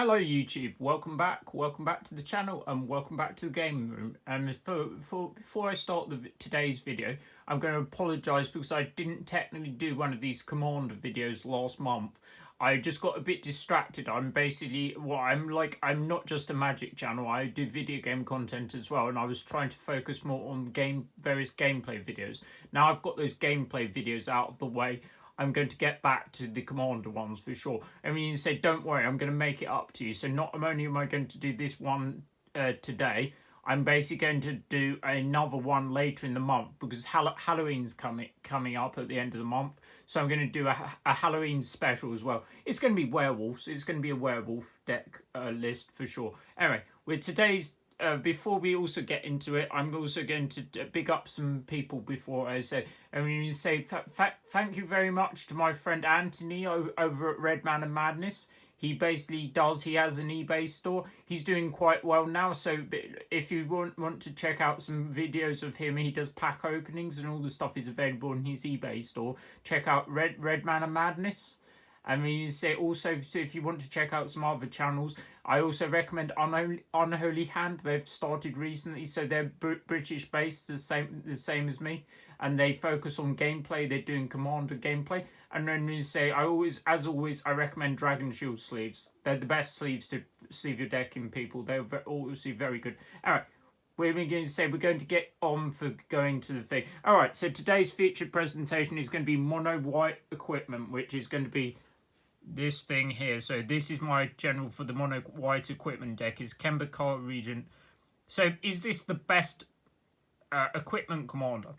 Hello YouTube, welcome back to the channel and welcome back to the gaming room. And before I start today's video, I'm going to apologise because I didn't technically do one of these Commander videos last month. I just got a bit distracted. I'm basically, I'm not just a Magic channel, I do video game content as well, and I was trying to focus more on various gameplay videos. Now I've got those gameplay videos out of the way, I'm going to get back to the Commander ones for sure. I mean, you say, don't worry, I'm going to make it up to you. So not only am I going to do this one today, I'm basically going to do another one later in the month because Halloween's coming up at the end of the month. So I'm going to do a Halloween special as well. It's going to be werewolves. It's going to be a werewolf deck list for sure. Anyway, with today's before we also get into it, I'm also going to big up some people before I say. I mean, say thank you very much to my friend Anthony over at Red Man and Madness. He basically he has an eBay store. He's doing quite well now. So if you want to check out some videos of him, he does pack openings and all the stuff is available in his eBay store. Check out Red Man and Madness. I mean, you say also, so if you want to check out some other channels, I also recommend Unholy Hand. They've started recently, so they're British based, the same as me, and they focus on gameplay. They're doing Commander gameplay, and then you say, as always, I recommend Dragon Shield sleeves. They're the best sleeves to sleeve your deck in, people. They're obviously very good. All right. We're going to get on for going to the thing. All right, so today's featured presentation is going to be mono white equipment, which is going to be this thing here. So this is my general for the mono white equipment deck, is Kemba Kha Regent. So is this the best equipment commander?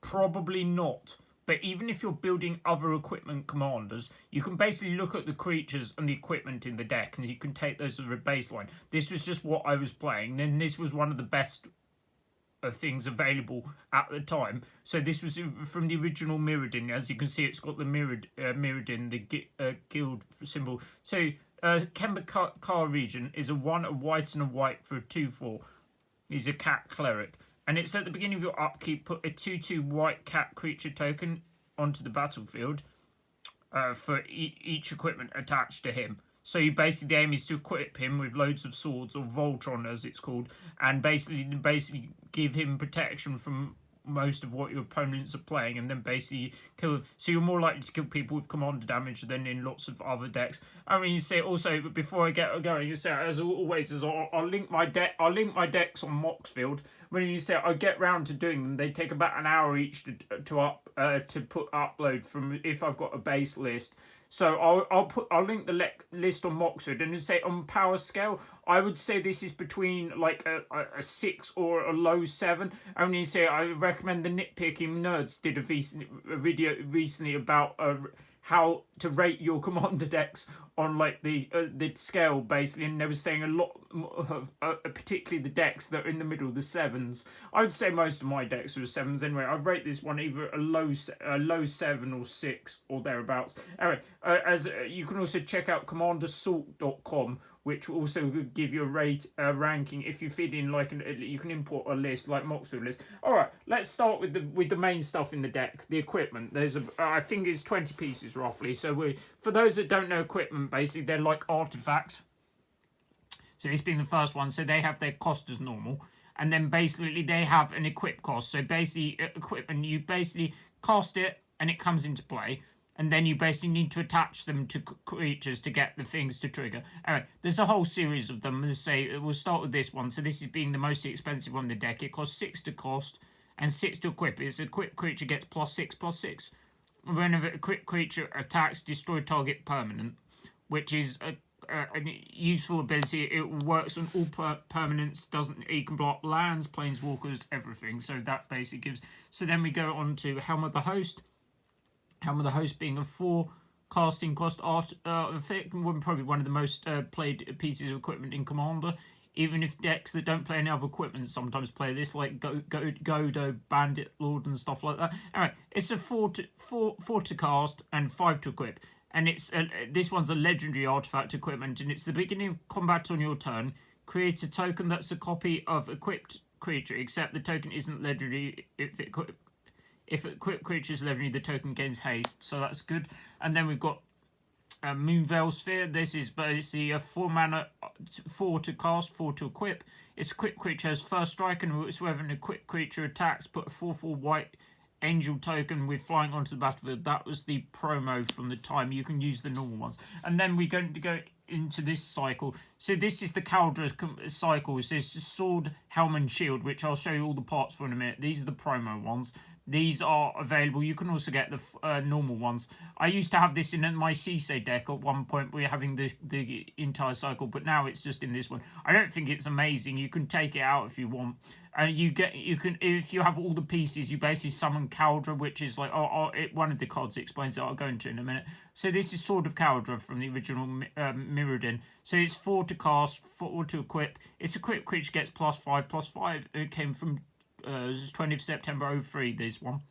Probably not. But even if you're building other equipment commanders, you can basically look at the creatures and the equipment in the deck, and you can take those as a baseline. This was just what I was playing, and this was one of the best things available at the time. So this was from the original Mirrodin. As you can see, it's got the Mirrodin, the guild symbol. So Kemba Kha Regent is a white and a white for a 2/4. He's a cat cleric. And it's at the beginning of your upkeep, put a 2/2 white cat creature token onto the battlefield for each equipment attached to him. So you basically, the aim is to equip him with loads of swords, or Voltron as it's called, and basically give him protection from most of what your opponents are playing, and then basically kill them. So you're more likely to kill people with commander damage than in lots of other decks. I mean, you say also, but before I get going, you say, as always, I'll link my decks on Moxfield. When you say I get round to doing them, they take about an hour each to upload from, if I've got a base list. So I'll link the list on Moxford, and say on power scale, I would say this is between like a 6 or a low 7. Only say I recommend the Nitpicking Nerds did a video recently about how to rate your commander decks on like the scale basically, and they were saying a lot particularly the decks that are in the middle, the 7s. I would say most of my decks are 7s anyway. I'd rate this one either a low 7 or 6 or thereabouts. Anyway, as you can also check out commandersalt.com, which will also give you a ranking if you feed in like you can import a list like Moxfield list. All right, let's start with the main stuff in the deck, the equipment. There's I think it's 20 pieces roughly. So for those that don't know equipment, basically they're like artifacts. So this being the first one, so they have their cost as normal, and then basically they have an equip cost. So basically equipment, you basically cast it and it comes into play. And then you basically need to attach them to creatures to get the things to trigger. Anyway, there's a whole series of them. Let's say we'll start with this one. So this is being the most expensive one in the deck. It costs 6 to cost and 6 to equip. It's equipped creature gets +6/+6. Whenever a equipped creature attacks, destroy target permanent, which is a useful ability. It works on all permanents. You can block lands, planeswalkers, everything. So that basically gives. So then we go on to Helm of the Host. Helm of the Host being a 4 casting cost art effect, probably one of the most played pieces of equipment in Commander. Even if decks that don't play any other equipment sometimes play this, like Godo, Bandit Lord, and stuff like that. Alright, it's a 4 to cast and 5 to equip. And it's this one's a legendary artifact equipment, and it's the beginning of combat on your turn. Create a token that's a copy of equipped creature, except the token isn't legendary if equipped creature is legendary, the token gains haste, so that's good. And then we've got Moonveil Sphere. This is basically a 4 mana, 4 to cast, 4 to equip. It's a quick creature, has first strike, and whenever an equipped creature attacks, put a 4/4 white angel token with flying onto the battlefield. That was the promo from the time. You can use the normal ones. And then we're going to go into this cycle. So this is the Caldra cycle. It's this sword, helm, and shield, which I'll show you all the parts for in a minute. These are the promo ones. These are available. You can also get the normal ones. I used to have this in my Cisse deck at one point. We were having the entire cycle, but now it's just in this one. I don't think it's amazing. You can take it out if you want. And you can if you have all the pieces, you basically summon Caldra, which is like one of the cards explains it. I'll go into it in a minute. So this is Sword of Caldra from the original Mirrodin. So it's 4 to cast, 4 to equip. It's equipped creature gets +5/+5. It came from 20th September 03, this one.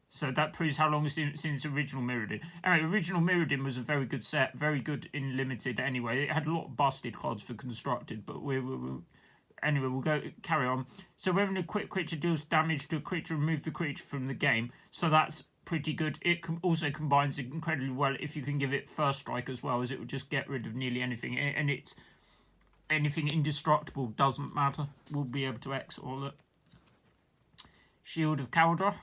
So that proves how long it's since original Mirrodin. Anyway, original Mirrodin was a very good set, very good in limited anyway. It had a lot of busted cards for constructed, but anyway, we'll carry on. So when an equipped creature deals damage to a creature, remove the creature from the game. So that's pretty good. It also combines incredibly well if you can give it first strike as well, as it would just get rid of nearly anything. And it's anything indestructible, doesn't matter. We'll be able to exile it. Shield of Caldra.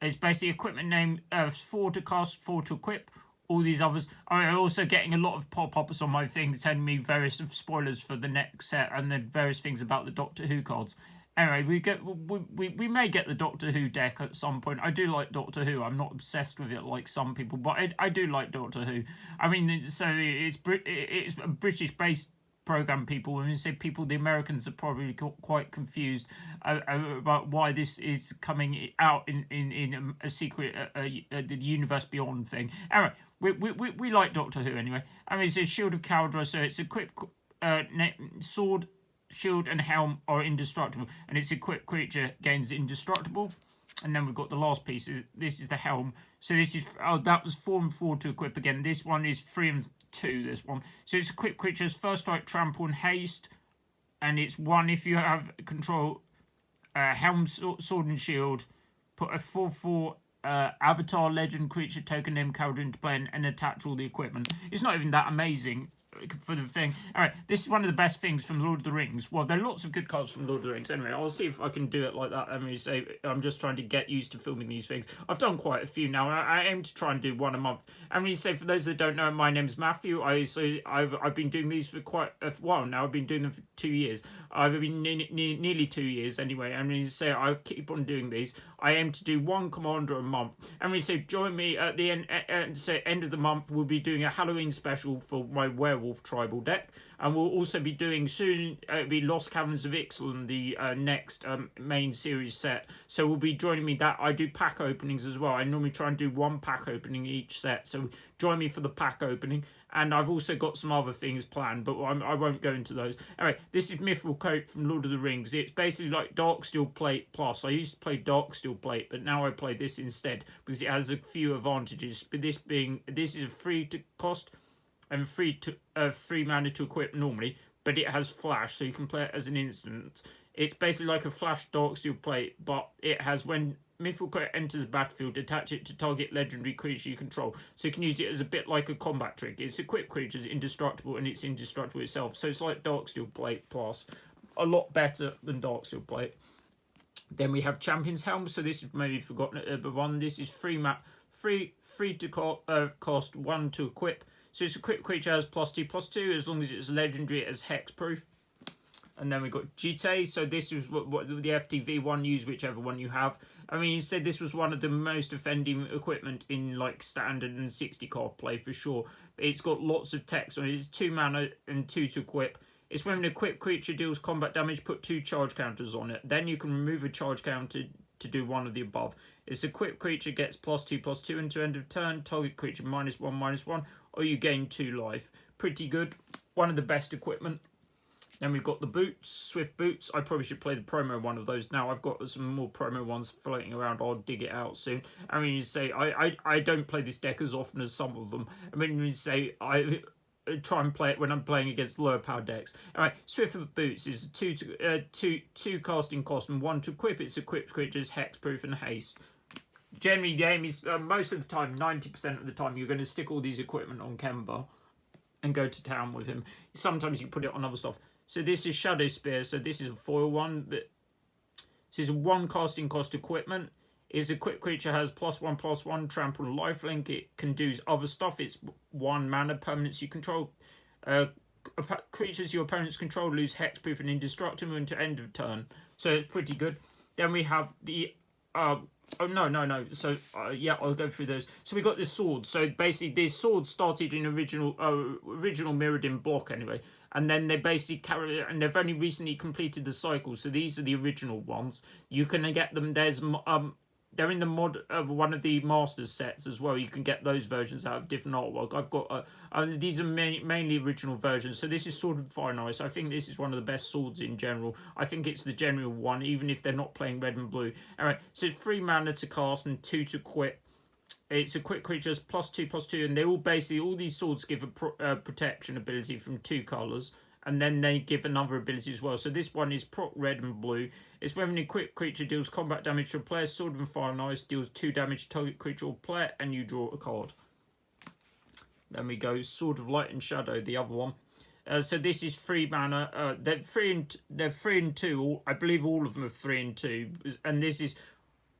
It's basically equipment name 4 to cast, 4 to equip. All these others. I'm also getting a lot of pop-ups on my thing telling me various spoilers for the next set and then various things about the Doctor Who cards. Anyway, we may get the Doctor Who deck at some point. I do like Doctor Who. I'm not obsessed with it like some people, but I do like Doctor Who. I mean, so it's a British-based program. People, when you say people, the Americans are probably quite confused about why this is coming out in a secret, the Universe Beyond thing. Anyway, we like Doctor Who anyway. I mean, it's a Shield of Caldra, so it's equipped sword, shield, and helm are indestructible, and its equipped creature gains indestructible. And then we've got the last piece. This is the helm. So this is that was 4 and 4 to equip again. This one is 3 and 2. This one. So it's equipped creatures first strike, trample, and haste, and it's 1 if you have control. Helm, sword, and shield. Put a 4/4 avatar legend creature token named Caldra into play and attach all the equipment. It's not even that amazing for the thing. Alright, this is one of the best things from Lord of the Rings. Well, there are lots of good cards from Lord of the Rings. Anyway, I'll see if I can do it like that. I mean, say I'm just trying to get used to filming these things. I've done quite a few now. I aim to try and do one a month. And you say, for those that don't know, my name's Matthew. I've been doing these for quite a while now. I've been doing them for 2 years. I've been nearly 2 years anyway. And you say I keep on doing these. I aim to do one commander a month. And we say join me at the end of the month. We'll be doing a Halloween special for my werewolf tribal deck, and we'll also be doing soon. It'll be Lost Caverns of Ixalan, the next main series set. So we'll be joining me that. I do pack openings as well. I normally try and do one pack opening each set. So join me for the pack opening. And I've also got some other things planned, but I won't go into those. Anyway, this is Mithril Coat from Lord of the Rings. It's basically like Darksteel Plate Plus. I used to play Darksteel Plate, but now I play this instead because it has a few advantages. But this is a free to cost and free mana to equip normally, but it has flash, so you can play it as an instant. It's basically like a flash Darksteel Plate, but it has when Mithril Coat enters the battlefield, attach it to target legendary creature you control. So you can use it as a bit like a combat trick. It's equipped creatures, indestructible, and it's indestructible itself. So it's like Darksteel Plate Plus. A lot better than Darksteel Plate. Then we have Champion's Helm. So this is maybe forgotten one. This is free to cost, 1 to equip. So it's equipped creature has +2/+2. As long as it's legendary, it has hexproof. And then we've got GT. So this is what the FTV one, use whichever one you have. I mean, you said this was one of the most offending equipment in like standard and 60 card play for sure. It's got lots of text on it. It's 2 mana and 2 to equip. It's when an equipped creature deals combat damage, put 2 charge counters on it. Then you can remove a charge counter to do one of the above. Its equipped creature gets +2/+2 until end of turn. Target creature -1/-1, or you gain 2 life. Pretty good. One of the best equipment. Then we've got the boots, Swift Boots. I probably should play the promo one of those now. I've got some more promo ones floating around. I'll dig it out soon. I mean, you say I don't play this deck as often as some of them. I mean, you say I try and play it when I'm playing against lower power decks. Alright, Swift Boots is 2 casting cost and 1 to equip. Its equipped creatures hexproof and haste. generally the aim is most of the time, 90% of the time, you're going to stick all these equipment on Kemba and go to town with him. Sometimes you put it on other stuff. So this is Shadow Spear. So this is a foil one. But this is a 1 casting cost equipment. Is a quick creature, has +1/+1 trample and lifelink. It can do other stuff. It's 1 mana. Permanents you control. Creatures your opponents control lose hexproof and indestructible until end of turn. So it's pretty good. Then we have the oh no. So yeah, I'll go through those. So we got this sword. So basically, these swords started in original mirrored in block anyway, and then they basically carry it, and they've only recently completed the cycle. So these are the original ones. You can get them. There's they're in the mod one of the masters sets as well. You can get those versions out of different artwork. I've got these are mainly original versions. So this is Sword of Fire and Ice. I think this is one of the best swords in general. I think it's the general one, even if they're not playing red and blue. Alright, so it's 3 mana to cast and 2 to quit. It's a quick creature, +2/+2, and they all basically, all these swords give a protection ability from 2 colours, and then they give another ability as well. So this one is proc red and blue. It's when a quick creature deals combat damage to a player, Sword of Fire and Ice deals 2 damage to target creature or player, and you draw a card. Then we go Sword of Light and Shadow, the other one. So this is 3 mana. They're 3 and 2. I believe all of them are 3 and 2, and this is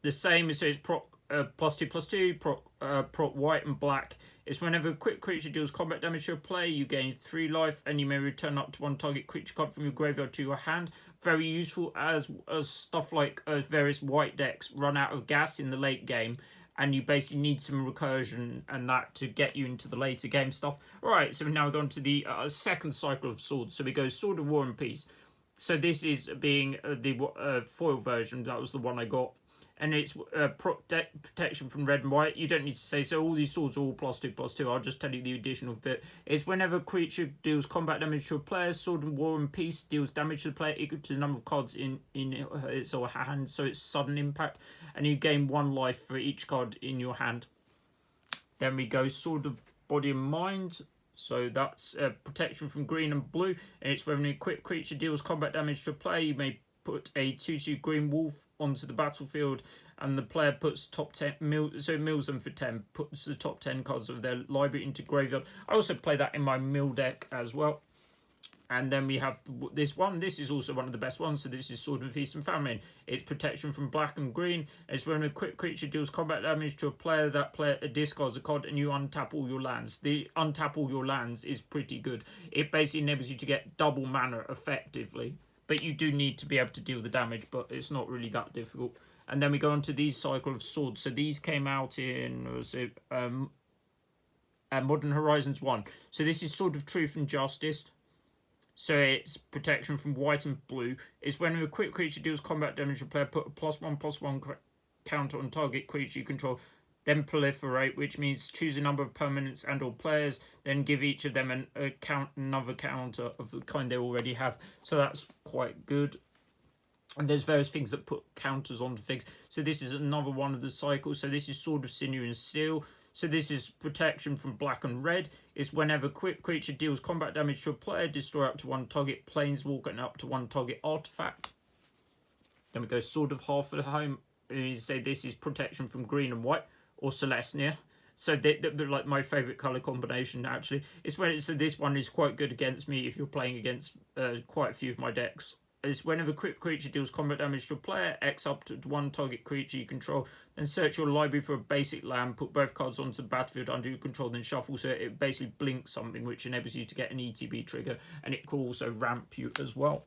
the same. So it's proc +2/+2, proc white and black. It's whenever a quick creature deals combat damage to a player, you gain 3 life, and you may return up to 1 target creature card from your graveyard to your hand. Very useful as stuff like various white decks run out of gas in the late game, and you basically need some recursion and that to get you into the later game stuff. Alright, so now we're going to the second cycle of swords. So we go Sword of War and Peace. So this is being the foil version. That was the one I got. And it's protection from red and white. You don't need to say, so all these swords are all +2/+2. I'll just tell you the additional bit. It's whenever a creature deals combat damage to a player, Sword of War and Peace deals damage to the player equal to the number of cards in its or her hand, so it's sudden impact. And you gain 1 life for each card in your hand. Then we go Sword of Body and Mind. So that's protection from green and blue. And it's when a quick creature deals combat damage to a player, you may put a 2/2 green wolf onto the battlefield, and the player puts top 10 so mills them for 10, puts the top 10 cards of their library into graveyard. I also play that in my mill deck as well. And then we have this one. This is also one of the best ones. So this is Sword of Feast and Famine. It's protection from black and green. It's when a quick creature deals combat damage to a player, that player discards a card and you untap all your lands. The untap all your lands is pretty good. It basically enables you to get double mana effectively. But you do need to be able to deal the damage, but it's not really that difficult. And then we go on to these cycle of swords. So these came out in Modern Horizons 1. So this is Sword of Truth and Justice. So it's protection from white and blue. It's when a quick creature deals combat damage to a player, put a +1/+1 counter on target creature you control. Then proliferate, which means choose a number of permanents and or players, then give each of them another counter of the kind they already have. So that's quite good. And there's various things that put counters onto things. So this is another one of the cycles. So this is Sword of Sinew and Steel. So this is protection from black and red. It's whenever a quick creature deals combat damage to a player, destroy up to 1 target planeswalker and up to 1 target artifact. Then we go Sword of Half the Home. You say this is protection from green and white, or Celestia. So they're like my favourite colour combination, actually. It's when so this one is quite good against me if you're playing against quite a few of my decks. It's whenever a quick creature deals combat damage to a player, X up to 1 target creature you control, then search your library for a basic land, put both cards onto the battlefield under your control, then shuffle. So it basically blinks something, which enables you to get an ETB trigger, and it can also ramp you as well.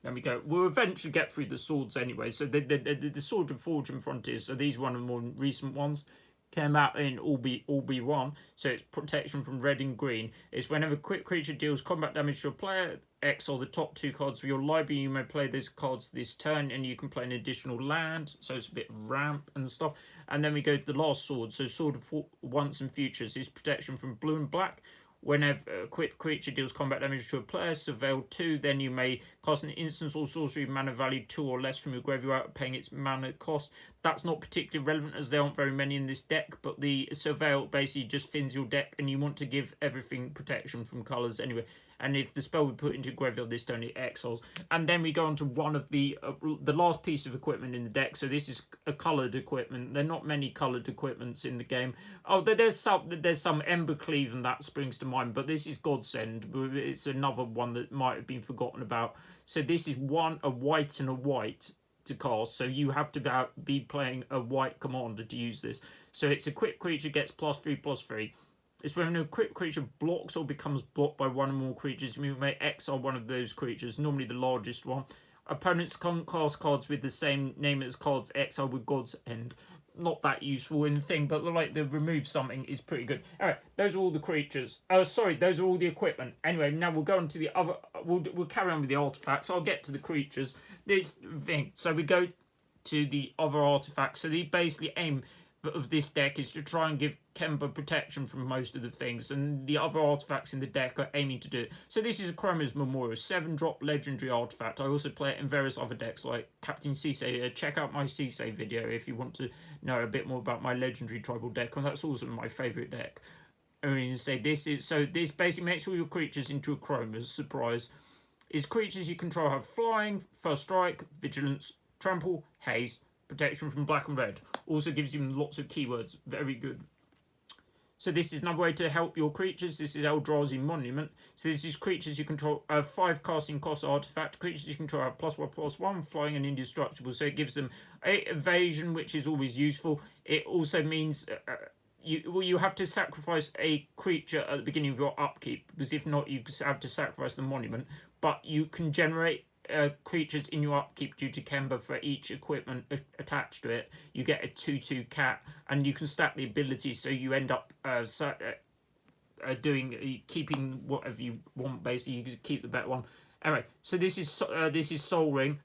Then we go. We'll eventually get through the swords anyway. So the Sword of Forge and Frontiers. So these are one of the more recent ones. Came out in all be 1, so it's protection from red and green. It's whenever a quick creature deals combat damage to a player, exile the top 2 cards of your library. You may play those cards this turn, and you can play an additional land. So it's a bit ramp and stuff. And then we go to the last sword. So Sword of Once and Futures is protection from blue and black. Whenever a quick creature deals combat damage to a player, surveil 2, then you may cast an instance or sorcery mana value 2 or less from your graveyard, paying its mana cost. that's not particularly relevant as there aren't very many in this deck, but the Surveil basically just thins your deck, and you want to give everything protection from colours anyway. And if the spell we put into graveyard this turn, it exiles. And then we go on to one of the last piece of equipment in the deck. So this is a coloured equipment. There are not many coloured equipments in the game. Oh, there's some Embercleave and that springs to mind, but this is Godsend. It's another one that might have been forgotten about. So this is a white and a white to cast, so you have to be playing a white commander to use this. So it's equipped creature, gets +3/+3. It's when an equipped creature blocks or becomes blocked by one or more creatures, you may exile one of those creatures, normally the largest one. Opponents can't cast cards with the same name as cards exiled with God's End. Not that useful in the thing, but like the remove something is pretty good. Alright, those are all the creatures. Oh, sorry, those are all the equipment. Anyway, now we'll go on to the other. We'll carry on with the artifacts. I'll get to the creatures. This thing. So we go to the other artifacts. So the basically aim of this deck is to try and give Kemba protection from most of the things, and the other artifacts in the deck are aiming to do it. So this is a Chroma's Memorial, 7-drop legendary artifact. I also play it in various other decks like Captain Cisse. Check out my Cisse video if you want to know a bit more about my legendary tribal deck, and that's also my favourite deck. I mean, say this basically makes all your creatures into a Chroma's. Surprise. Is creatures you control have flying, first strike, vigilance, trample, haste, protection from black and red. Also gives you lots of keywords. Very good. So this is another way to help your creatures. This is Eldrazi Monument. So this is creatures you control. 5 casting cost artifact. Creatures you control have +1/+1, flying and indestructible. So it gives them evasion, which is always useful. It also means you have to sacrifice a creature at the beginning of your upkeep, because if not, you have to sacrifice the monument. But you can generate creatures in your upkeep due to Kemba for each equipment attached to it. You get a 2/2 cat, and you can stack the abilities, so you end up keeping whatever you want. Basically, you can keep the better one. Anyway, so this is Soul Ring.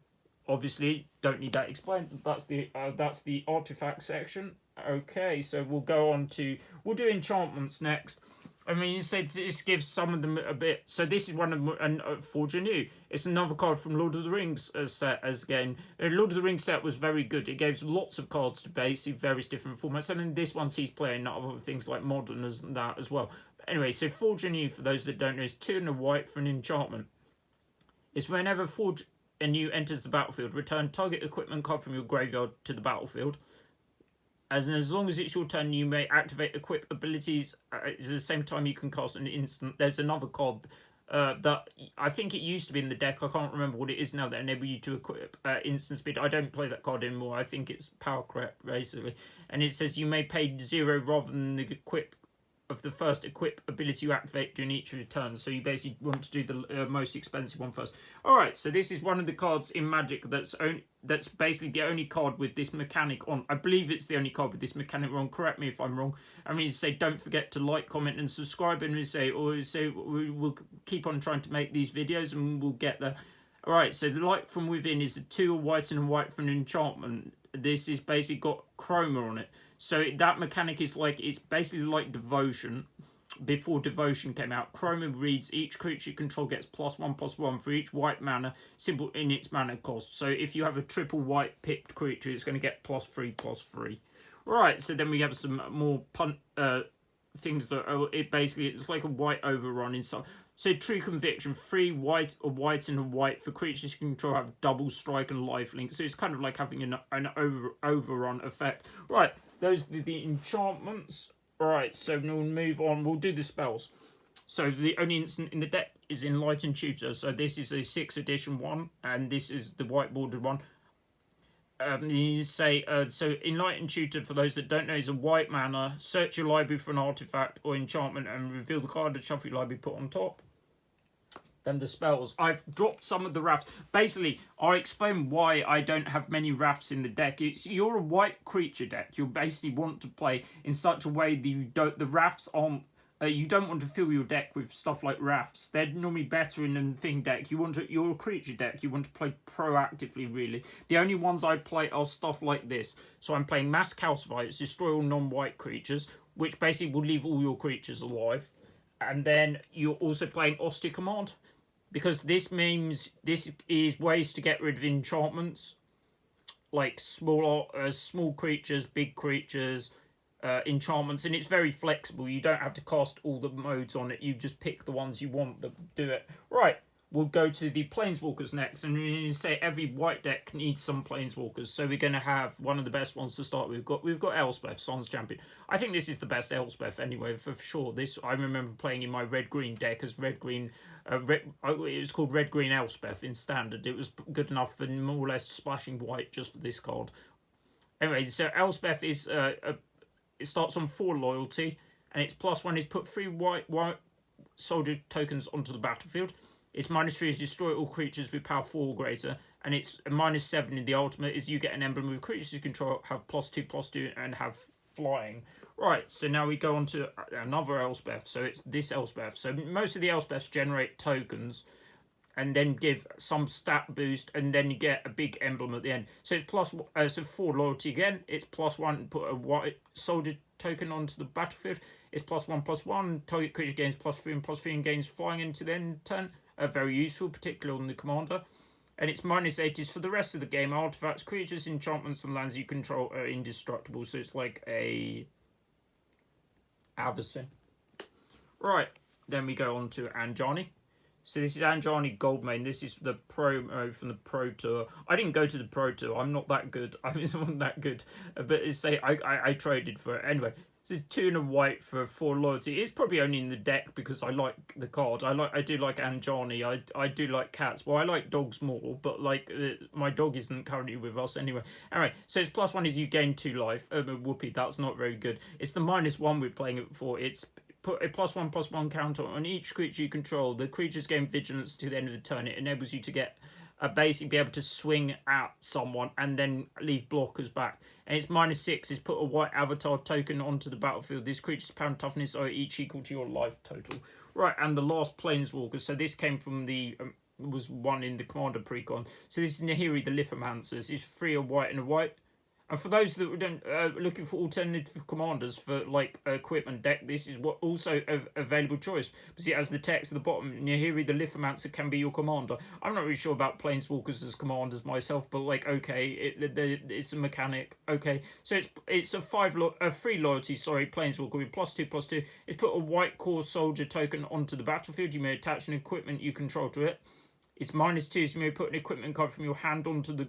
Obviously, don't need that explained. That's the artifact section. Okay, so we'll do enchantments next. I mean, you said this gives some of them a bit. So this is one of Forge Anew. It's another card from Lord of the Rings set as again. Lord of the Rings set was very good. It gave lots of cards to basically various different formats. And then this one sees playing other things like Modern as that as well. But anyway, so Forge Anew, for those that don't know, is 2 and a white for an enchantment. It's whenever Forge Anew enters the battlefield, return target equipment card from your graveyard to the battlefield. As long as it's your turn, you may activate equip abilities at the same time you can cast an instant. There's another card that I think it used to be in the deck. I can't remember what it is now that enable you to equip instant speed. I don't play that card anymore. I think it's power creep, basically. And it says you may pay 0 rather than the equip of the first equip ability you activate during each of your turns. So you basically want to do the most expensive one first. Alright, so this is one of the cards in Magic that's basically the only card with this mechanic on. I believe it's the only card with this mechanic on. Correct me if I'm wrong. I mean, say don't forget to like, comment and subscribe, and we'll keep on trying to make these videos and we'll get there. Alright, so the Light from Within is a 2 white and a white for an enchantment. This is basically got chroma on it. So that mechanic is it's basically like Devotion. Before Devotion came out, Chroma reads each creature you control gets +1/+1 for each white mana symbol in its mana cost. So if you have a triple white picked creature, it's going to get +3/+3. Right, so then we have some more things that are it's like a white overrun in some. So True Conviction, 3 white, a white and a white for creatures you control have double strike and lifelink. So it's kind of like having an overrun effect. Right, those are the enchantments. Right, so we'll move on. We'll do the spells. So the only instant in the deck is Enlightened Tutor. So this is a 6th edition one, and this is the white bordered one. So Enlightened Tutor, for those that don't know, is a white mana. Search your library for an artifact or enchantment and reveal the card and shuffle your library put on top. Then the spells. I've dropped some of the Wraths. Basically, I'll explain why I don't have many Wraths in the deck. You're a white creature deck. You basically want to play in such a way that the Wraths aren't. You don't want to fill your deck with stuff like Wraths. They're normally better in a thing deck. You're a creature deck. You want to play proactively, really. The only ones I play are stuff like this. So I'm playing Mass Calcifiers, destroy all non-white creatures, which basically will leave all your creatures alive. And then you're also playing Austere Command, because this is ways to get rid of enchantments. like small creatures, big creatures, enchantments, and it's very flexible. You don't have to cast all the modes on it. You just pick the ones you want that do it. Right, we'll go to the Planeswalkers next, and we say every white deck needs some Planeswalkers, so we're going to have one of the best ones to start with. We've got Elspeth, Son's Champion. I think this is the best Elspeth anyway, for sure. This I remember playing in my red-green deck as red-green. It was called red-green Elspeth in Standard. It was good enough for more or less splashing white just for this card. Anyway, so Elspeth is it starts on 4 loyalty, and its +1 is put 3 white soldier tokens onto the battlefield. Its -3 is destroy all creatures with power 4 or greater, and its -7 in the ultimate is you get an emblem with creatures you control, have +2/+2, and have flying. Right, so now we go on to another Elspeth. So it's this Elspeth. So most of the Elspeths generate tokens and then give some stat boost, and then you get a big emblem at the end. So it's so 4 loyalty again. It's +1, put a white soldier token onto the battlefield. It's +1/+1. Target creature gains +3 and +3 and gains flying into the end turn. Very useful, particularly on the commander. And its -8 is for the rest of the game. Artifacts, creatures, enchantments, and lands you control are indestructible. So it's like a Avacyn. Right, then we go on to Anjani. So this is Anjani Goldmane. This is the promo from the Pro Tour. I didn't go to the Pro Tour. I'm not that good. I wasn't that good. But I traded for it. Anyway, this is 2 and a white for 4 loyalty. It's probably only in the deck because I like the card. I do like Anjani. I do like cats. Well, I like dogs more, but like my dog isn't currently with us anyway. Anyway, so its +1 is you gain 2 life. Whoopee, that's not very good. It's the -1 we're playing it for. It's put a +1/+1 counter on each creature you control. The creatures gain vigilance to the end of the turn. It enables you to get basically be able to swing at someone and then leave blockers back. And it's -6 is put a white avatar token onto the battlefield. This creature's power and toughness are each equal to your life total. Right, and the last Planeswalker. So this came from the was one in the Commander Precon. So this is Nahiri the Lithomancers. It's 3 a white and a white. And for those that don't looking for alternative commanders for like equipment deck, this is what also available choice. Because it has the text at the bottom. Nahiri the Lithomancer can be your commander. I'm not really sure about Planeswalkers as commanders myself, but like okay, it's a mechanic. Okay, so it's a 3 loyalty. Sorry, Planeswalker with +2/+2. It's put a white core soldier token onto the battlefield. You may attach an equipment you control to it. It's -2, so you may put an equipment card from your hand onto the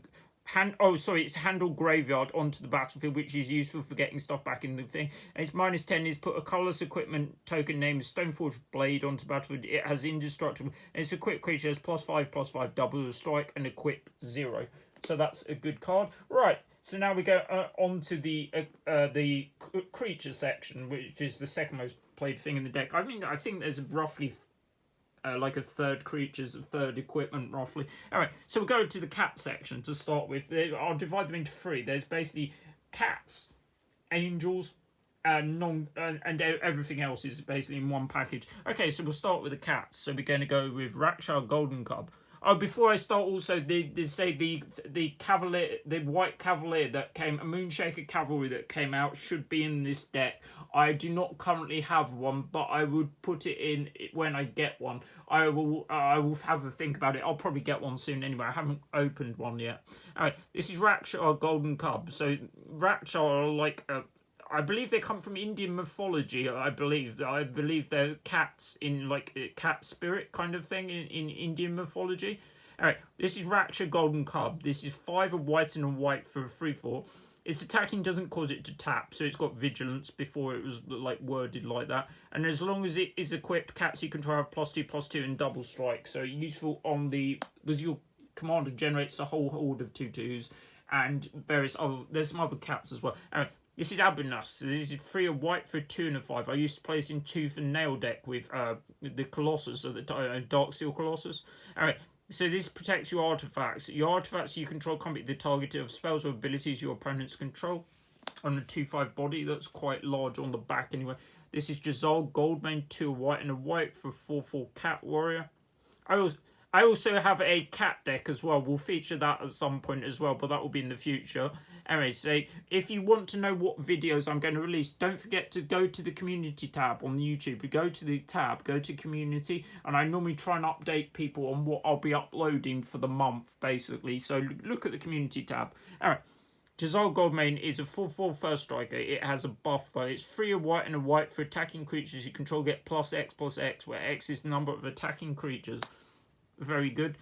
it's handle graveyard onto the battlefield, which is useful for getting stuff back in the thing. And its -10 is put a colourless equipment token named Stoneforge Blade onto the battlefield. It has indestructible, and it's a quick creature, has +5/+5, double the strike, and equip 0. So that's a good card. Right, so now we go on to the creature section, which is the second most played thing in the deck. I mean, I think there's roughly like a third creatures, a third equipment, roughly. Alright, so we'll go to the cat section to start with. I'll divide them into 3. There's basically cats, angels, and everything else is basically in one package. Okay, so we'll start with the cats. So we're going to go with Rakshar Golden Cub. Oh, before I start, also they say the cavalier, the white cavalier that came, a Moonshaker cavalry that came out should be in this deck. I do not currently have one, but I would put it in when I get one. I will have a think about it. I'll probably get one soon anyway. I haven't opened one yet. Alright, this is Rakshar Golden Cub. So Rakshar are like I believe they come from Indian mythology. I believe they're cats in like a cat spirit kind of thing in Indian mythology. Alright, this is Rakshar Golden Cub. This is 5 of white and a white for a 3/4. Its attacking doesn't cause it to tap, so it's got vigilance before it was like worded like that. And as long as it is equipped, cats you control have +2/+2 and double strike. So useful on because your commander generates a whole horde of 2/2s and various other. There's some other cats as well. Anyway, this is Abunas. This is 3 of white for 2 and a 5. I used to play this in Tooth and Nail deck with the Colossus, or the Darksteel Colossus. Alright, so this protects your artifacts. Your artifacts you control can't be the target of spells or abilities your opponents control. On a 2/5 body, that's quite large on the back anyway. This is Jazal Goldmane, 2 white and a white for 4/4 Cat Warrior. I also have a cat deck as well. We'll feature that at some point as well, but that will be in the future. Anyway, so if you want to know what videos I'm going to release, don't forget to go to the community tab on YouTube. Go to the tab, go to community, and I normally try and update people on what I'll be uploading for the month, basically. So look at the community tab. Alright, Dissolve Goldmane is a 4/4 first striker. It has a buff though. It's 3 a white and a white for attacking creatures you control get +X/+X, where X is the number of attacking creatures. Very good.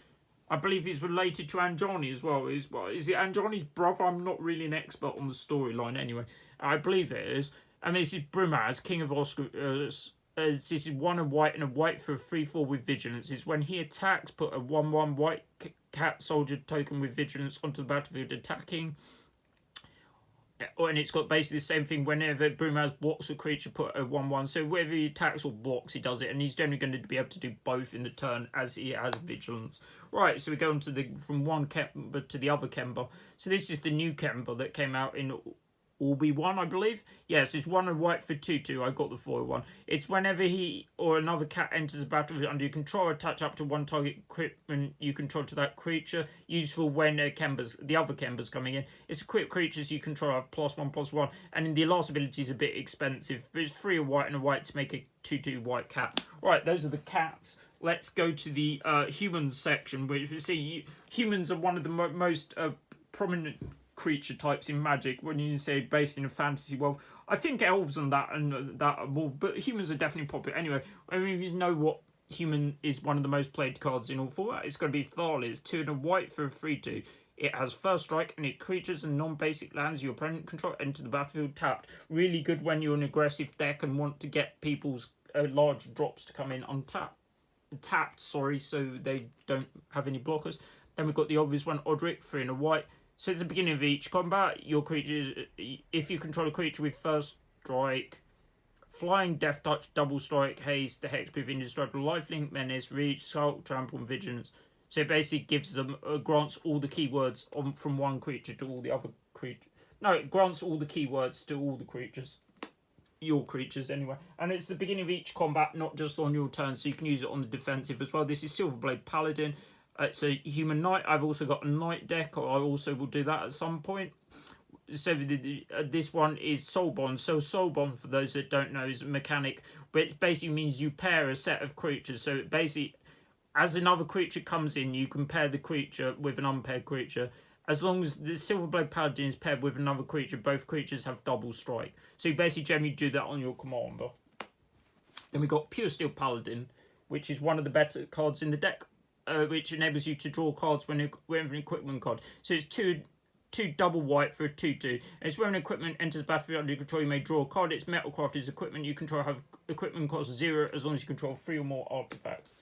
I believe he's related to Anjani as well. Is it Anjani's brother? I'm not really an expert on the storyline anyway. I believe it is. And this is Brumaz, King of Oscar. This is 1 a white and a white for a 3/4 with vigilance. Is when he attacks, put a 1/1 white cat soldier token with vigilance onto the battlefield attacking. And it's got basically the same thing whenever Brumaz blocks a creature, put a 1/1. So whether he attacks or blocks, he does it. And he's generally going to be able to do both in the turn as he has vigilance. Right, so we go on to from one Kemba to the other Kemba. So this is the new Kemba that came out in Orbi 1, I believe. Yes, it's 1 and white for 2/2. I got the foil one. It's whenever he or another cat enters the battlefield under your control, attach up to one target equipment you control to that creature. Useful when the other Kemba's coming in. It's equipped creatures you control have +1/+1. And the last ability is a bit expensive. But it's 3 a white and a white to make a 2/2 white cat. Right, those are the cats. Let's go to the humans section, where you see humans are one of the most prominent creature types in Magic. When you say based in a fantasy world, I think elves and that are more, but humans are definitely popular. Anyway, I mean, if you know what human is one of the most played cards in all formats, it's going to be Tharl. It's 2 and a white for a 3/2. It has first strike, and it creatures and non-basic lands your opponent control enter the battlefield tapped. Really good when you're an aggressive deck and want to get people's large drops to come in tapped, so they don't have any blockers. Then we've got the obvious one, Odric, 3 and a white. So at the beginning of each combat, your creatures, if you control a creature with first strike, flying, death touch, double strike, haste, hexproof, indestructible, lifelink, menace, reach, skulk, trample, and vigilance. So it basically gives them, grants all the keywords from one creature to all the other creatures. No, it grants all the keywords to all the creatures. Your creatures anyway. And it's the beginning of each combat, not just on your turn, so you can use it on the defensive as well. This is Silverblade Paladin. It's a human knight. I've also got a knight deck. I also will do that at some point. So this one is Soul Bond. So Soul Bond, for those that don't know, is a mechanic, but it basically means you pair a set of creatures. So it basically, as another creature comes in, you can pair the creature with an unpaired creature. As long as the Silverblade Paladin is paired with another creature, both creatures have double strike. So you basically generally do that on your commander. Then we've got Pure Steel Paladin, which is one of the better cards in the deck. Which enables you to draw cards whenever an equipment card. So it's two double white for a 2/2. And it's when an equipment enters the battlefield under your control, you may draw a card. It's Metalcraft is equipment you control have equipment cost 0 as long as you control 3 or more artifacts.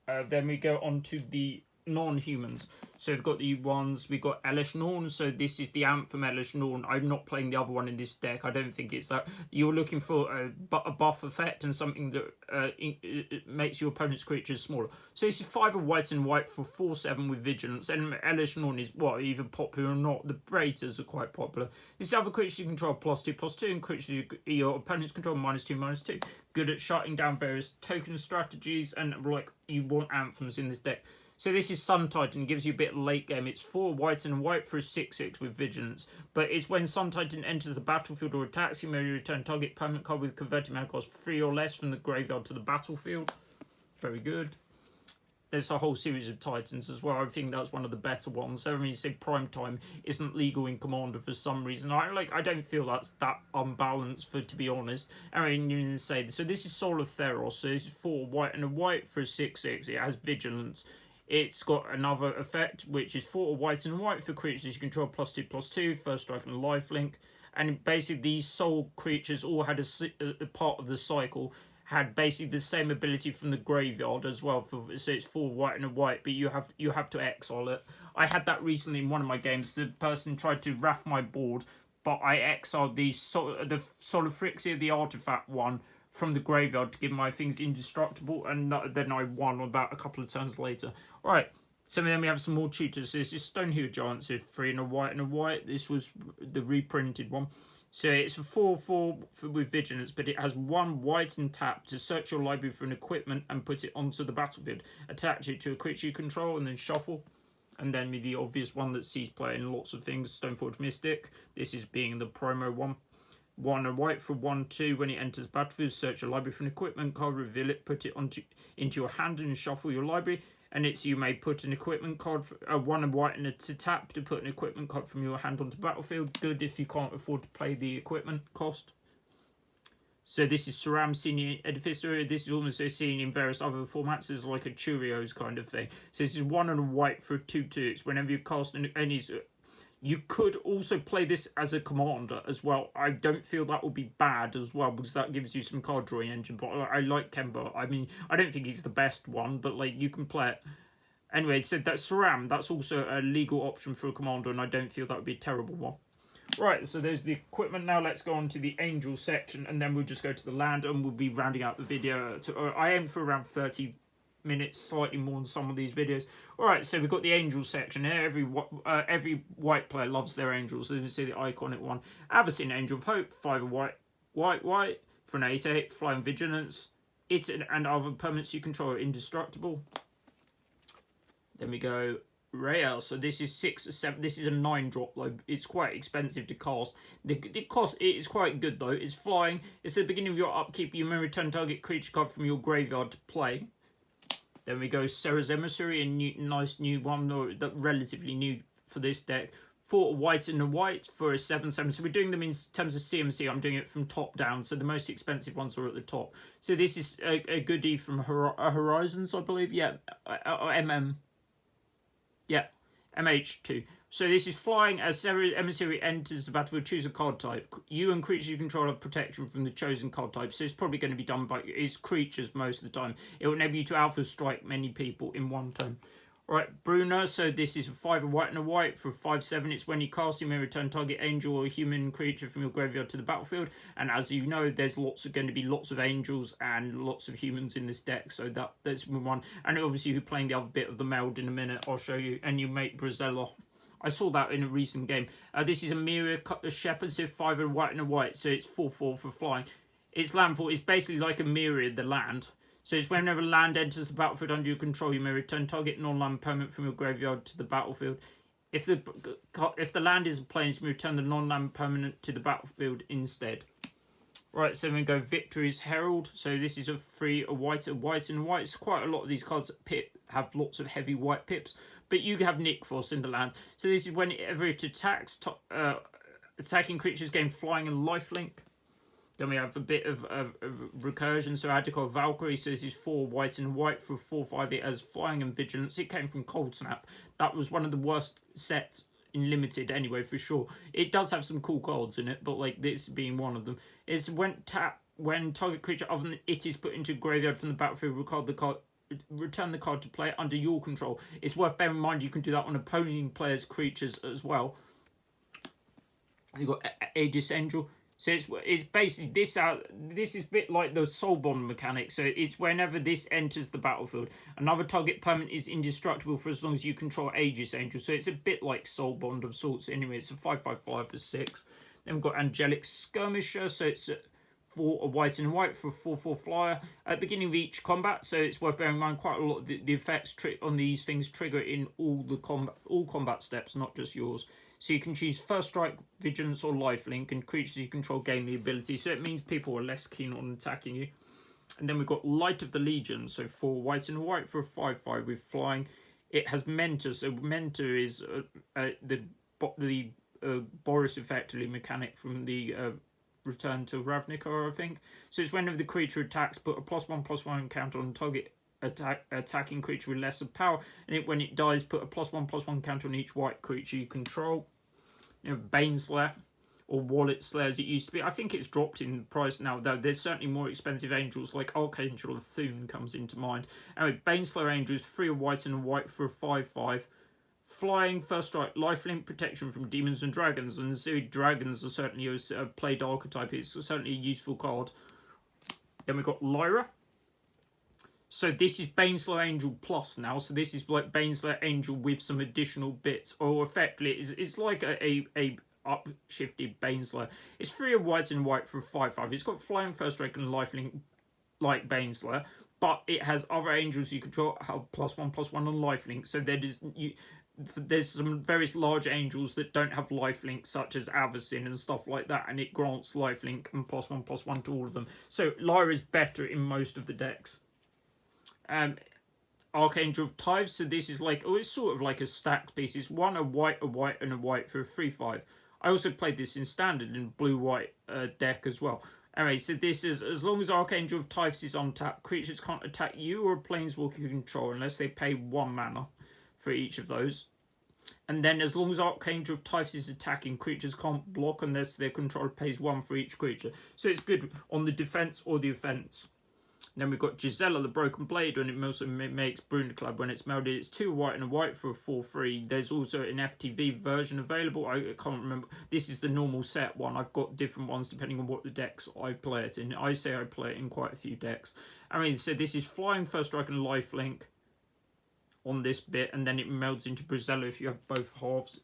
Then we go on to the non-humans. So we've got the ones, we've got Elesh Norn. So this is the Anthem Elesh Norn. I'm not playing the other one in this deck. I don't think it's that. You're looking for a buff effect and something that it makes your opponent's creatures smaller. So this is 5 of white and white for 4/7 with vigilance. And Elesh Norn is either popular or not. The Braiters are quite popular. This other creatures you control +2/+2, and creatures your opponents control -2/-2. Good at shutting down various token strategies, and you want anthems in this deck. So this is Sun Titan, gives you a bit of late game. It's 4 white and white for a 6/6 with vigilance. But it's when Sun Titan enters the battlefield or attacks, you may return target permanent card with converted mana cost 3 or less from the graveyard to the battlefield. Very good. There's a whole series of Titans as well. I think that's one of the better ones. I mean, you say Prime Time isn't legal in Commander for some reason. I don't feel that's that unbalanced, to be honest. I mean, you can say so. This is Soul of Theros. So this is 4 white and a white for a 6/6. It has vigilance. It's got another effect, which is 4 white and white for creatures you control +2/+2, first strike and lifelink. And basically these soul creatures all had a part of the cycle, had basically the same ability from the graveyard as well. So it's 4 white and a white, but you have to exile it. I had that recently in one of my games. The person tried to wrath my board, but I exiled the Soul of Phyrexian, the artifact one, from the graveyard to give my things indestructible, and then I won about a couple of turns later. Right, so then we have some more tutors. This is Stonehill Giants, 3 and a white and a white. This was the reprinted one. So it's a 4/4 with vigilance, but it has 1 white and tap to search your library for an equipment and put it onto the battlefield. Attach it to a creature you control and then shuffle. And then the obvious one that sees play in lots of things, Stoneforge Mystic. This is being the promo one. 1 and white for 1/2. When it enters battlefield, search your library for an equipment card, reveal it, put it into your hand and shuffle your library. And it's you may put an equipment card, one and white, and to tap to put an equipment card from your hand onto battlefield. Good if you can't afford to play the equipment cost. So this is Saram Senior Edificer. This is also seen in various other formats as like a Cheerios kind of thing. So this is 1 and a white for a 2/2. It's whenever you cast any. You could also play this as a commander as well. I don't feel that would be bad as well, because that gives you some card drawing engine. But I like Kemba. I mean, I don't think he's the best one, but like you can play it. Anyway, so that's Saram. That's also a legal option for a commander, and I don't feel that would be a terrible one. Right, so there's the equipment. Now let's go on to the angel section, and then we'll just go to the land, and we'll be rounding out the video. I aim for around 30 minutes, slightly more than some of these videos. Alright, so we've got the angel section here. Every white player loves their angels. So you can see the iconic one. Avacyn, Angel of Hope, 5 white, for an 8/8, flying vigilance. It and other permanents you control are indestructible. Then we go Rael, so this is 6 or 7. This is a 9-drop though. It's quite expensive to cast. The cost, it is quite good though. It's flying. It's at the beginning of your upkeep. You may return target creature card from your graveyard to play. Then we go Serra's Emissary, a nice new one, or relatively new for this deck. 4 white and a white for a 7/7. So we're doing them in terms of CMC. I'm doing it from top down. So the most expensive ones are at the top. So this is a goodie from Horizons, I believe. Yeah, or Yeah, MH2. So this is flying. As Serra's Emissary enters the battlefield, choose a card type. You and creatures you control have protection from the chosen card type. So it's probably going to be done by its creatures most of the time. It will enable you to alpha strike many people in one turn. Alright, Bruna. So this is a 5 white and a white for 5/7. It's when you cast, you may return target angel or human creature from your graveyard to the battlefield. And as you know, there's going to be lots of angels and lots of humans in this deck. So that's one. And obviously, you're playing the other bit of the meld in a minute. I'll show you. And you make Brazella. I saw that in a recent game. This is a Mirror Shepherd, so 5 and white and a white. So it's 4/4 for flying. Its landfall is basically like a mirror, the land. So it's whenever land enters the battlefield under your control, you may return target non-land permanent from your graveyard to the battlefield. If the land is a plains, you may return the non-land permanent to the battlefield instead. Right, so we go Victory's Herald. So this is a 3, a white, and white. It's quite a lot of these cards have lots of heavy white pips. But you have Nick Force in the land. So this is whenever it attacks, attacking creatures gain flying and lifelink. Then we have a bit of recursion. So Adicor Valkyrie. So this is 4 white and white for 4/5. It has flying and vigilance. It came from Cold Snap. That was one of the worst sets in Limited anyway, for sure. It does have some cool cards in it, but like this being one of them. It's when target creature other than it is put into graveyard from the battlefield, return the card to play under your control. It's worth bearing in mind you can do that on opposing players' creatures as well. You've got Aegis Angel. So it's basically this is a bit like the Soul Bond mechanic. So it's whenever this enters the battlefield, another target permanent is indestructible for as long as you control Aegis Angel. So it's a bit like Soul Bond of sorts. Anyway, it's a 5/5 for 6. Then we've got Angelic Skirmisher. So it's 4 a white and a white for a 4/4 flyer at the beginning of each combat. So it's worth bearing in mind quite a lot of the effects on these things trigger in all combat steps, not just yours. So you can choose First Strike, Vigilance, or Lifelink, and creatures you control gain the ability. So it means people are less keen on attacking you. And then we've got Light of the Legion. So 4 white and white for a 5/5 with flying. It has Mentor. So Mentor is the Boris effectively mechanic from the Return to Ravnica, I think. So it's whenever the creature attacks, put a +1/+1 counter on target attacking creature with lesser power, and when it dies, put a +1/+1 counter on each white creature you control. You know, Baneslayer, or Wallet Slayer as it used to be. I think it's dropped in price now, though. There's certainly more expensive angels, like Archangel of Thune comes into mind. Anyway, Baneslayer Angel is 3 white and a white for a 5/5. Flying, First Strike, Lifelink, protection from demons and dragons. And so dragons are certainly a played archetype. It's certainly a useful card. Then we've got Lyra. So this is Baneslayer Angel Plus now. So this is like Baneslayer Angel with some additional bits. Or effectively, it's like a upshifted Baneslayer. It's 3 white and white for a 5/5. It's got Flying, First Strike, and Lifelink like Baneslayer. But it has other angels you control have +1/+1 on Lifelink. So there's some various large angels that don't have lifelink, such as Avacyn and stuff like that, and it grants lifelink and +1/+1 to all of them. So Lyra is better in most of the decks. Archangel of Tithes. So this is like, oh, it's sort of like a stacked piece. It's one, a white, and a white for a 3/5. I also played this in standard in blue-white deck as well. Anyway, so this is, as long as Archangel of Tithes is on tap, creatures can't attack you or a planeswalker you control unless they pay 1 mana for each of those. And then as long as Archangel of Tithes is attacking, creatures can't block unless their controller pays 1 for each creature. So it's good on the defense or the offense. Then we've got Gisela, the Broken Blade, and it also makes Club when it's melded. It's 2 white and a white for a 4/3. There's also an FTV version available. I can't remember. This is the normal set one. I've got different ones depending on what the decks I play it in. I say I play it in quite a few decks. I mean, so this is flying, first strike, and lifelink on this bit, and then it melds into Brazella if you have both halves.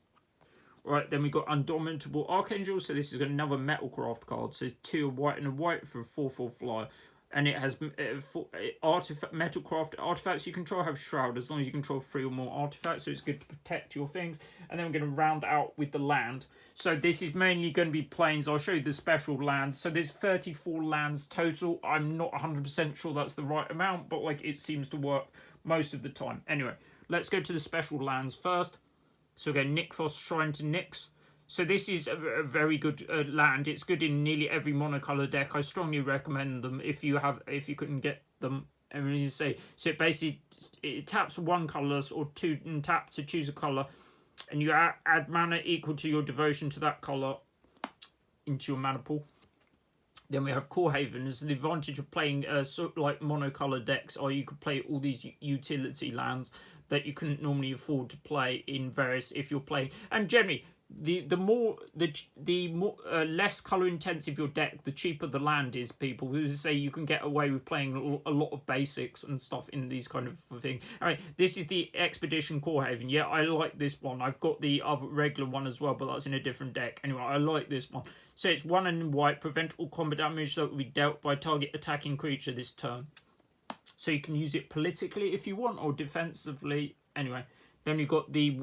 Right, then we've got Undomitable Archangel. So this is another Metalcraft card. So 2 white and a white for a 4/4 flyer. And it has Metalcraft artifacts you control have Shroud as long as you control 3 or more artifacts, so it's good to protect your things. And then we're going to round out with the land. So this is mainly going to be planes. I'll show you the special lands. So there's 34 lands total. I'm not 100% sure that's the right amount, but like it seems to work most of the time. Anyway, let's go to the special lands first. So again, Nykthos Shrine to Nyx. So this is a very good land. It's good in nearly every monocolor deck. I strongly recommend them if you couldn't get them. I mean, so it basically it taps 1 colorless or 2 and tap to choose a color, and you add mana equal to your devotion to that color into your mana pool. Then we have Core Haven. As the advantage of playing sort of like monocolor decks, or you could play all these utility lands that you couldn't normally afford to play in various if you're playing, and generally. The less color intensive your deck, the cheaper the land is. People who say you can get away with playing a lot of basics and stuff in these kind of thing. All right, this is the Expedition Core Haven. Yeah, I like this one. I've got the other regular one as well, but that's in a different deck. Anyway, I like this one. So it's 1 and white, prevent all combat damage that will be dealt by target attacking creature this turn. So you can use it politically if you want, or defensively. Anyway, then you've got the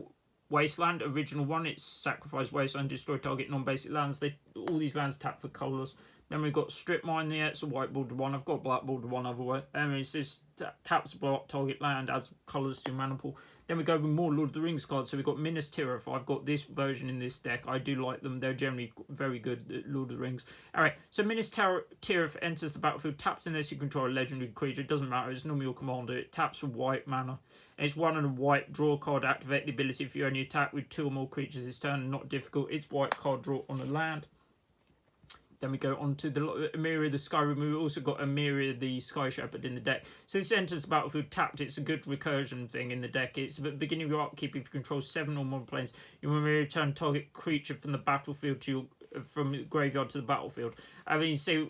Wasteland, original one. It's sacrifice Wasteland, destroy target non-basic lands. All these lands tap for colours. Then we've got Strip Mine there. It's a white border one. I've got black border one other way. And it says taps block target land, adds colours to your mana pool. Then we go with more Lord of the Rings cards. So we've got Minas Tirith. I've got this version in this deck. I do like them. They're generally very good, Lord of the Rings. Alright, so Minas Tirith enters the battlefield, taps unless you control a legendary creature. It doesn't matter. It's normally your commander. It taps for white mana. And it's 1 and a white, draw a card, activate the ability if you only attack with 2 or more creatures this turn. Not difficult. It's white card draw on the land. Then we go on to the Emiria the Skyrim. We've also got Emiria the Sky Shepherd in the deck. So this enters the battlefield tapped. It's a good recursion thing in the deck. It's at the beginning of your upkeep. If you control 7 or more planes, you will return target creature from the battlefield to your from graveyard to the battlefield. I mean, so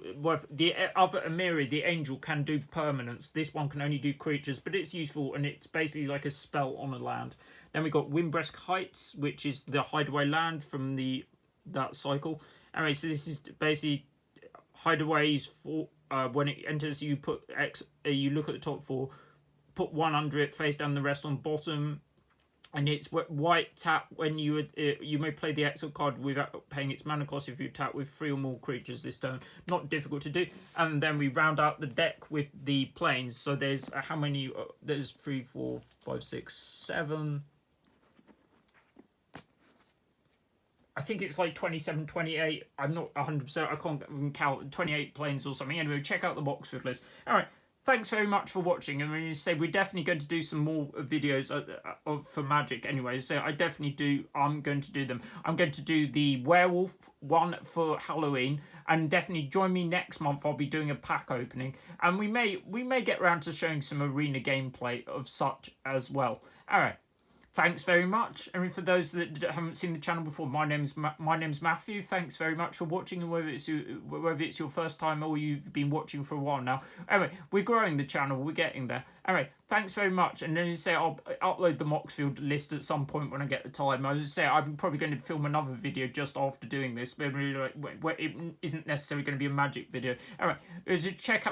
the other Emiria, the Angel, can do permanents. This one can only do creatures, but it's useful and it's basically like a spell on a land. Then we got Windbreast Heights, which is the hideaway land from that cycle. Anyway, so this is basically hideaways for when it enters. You put X. You look at the top 4, put 1 under it, face down the rest on bottom, and it's white tap when you may play the exile card without paying its mana cost if you tap with 3 or more creatures this turn. Not difficult to do. And then we round out the deck with the planes. So there's how many? There's 3, 4, 5, 6, 7. I think it's like 27, 28. I'm not 100%. I can't even count 28 planes or something. Anyway, check out the Boxfield list. All right. Thanks very much for watching. I mean, you say we're definitely going to do some more videos for Magic anyway. So I definitely do. I'm going to do them. I'm going to do the werewolf one for Halloween, and definitely join me next month. I'll be doing a pack opening, and we may get around to showing some arena gameplay of such as well. All right. Thanks very much. I mean, for those that haven't seen the channel before, my name's Matthew. Thanks very much for watching, and whether it's your first time or you've been watching for a while now. Anyway, we're growing the channel. We're getting there. Anyway, thanks very much. And then you say I'll upload the Moxfield list at some point when I get the time. I was say I'm probably going to film another video just after doing this, but it isn't necessarily going to be a Magic video. Anyway,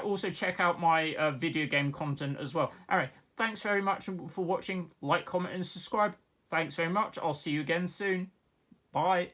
also check out my video game content as well. Anyway. Thanks very much for watching. Like, comment, and subscribe. Thanks very much. I'll see you again soon. Bye.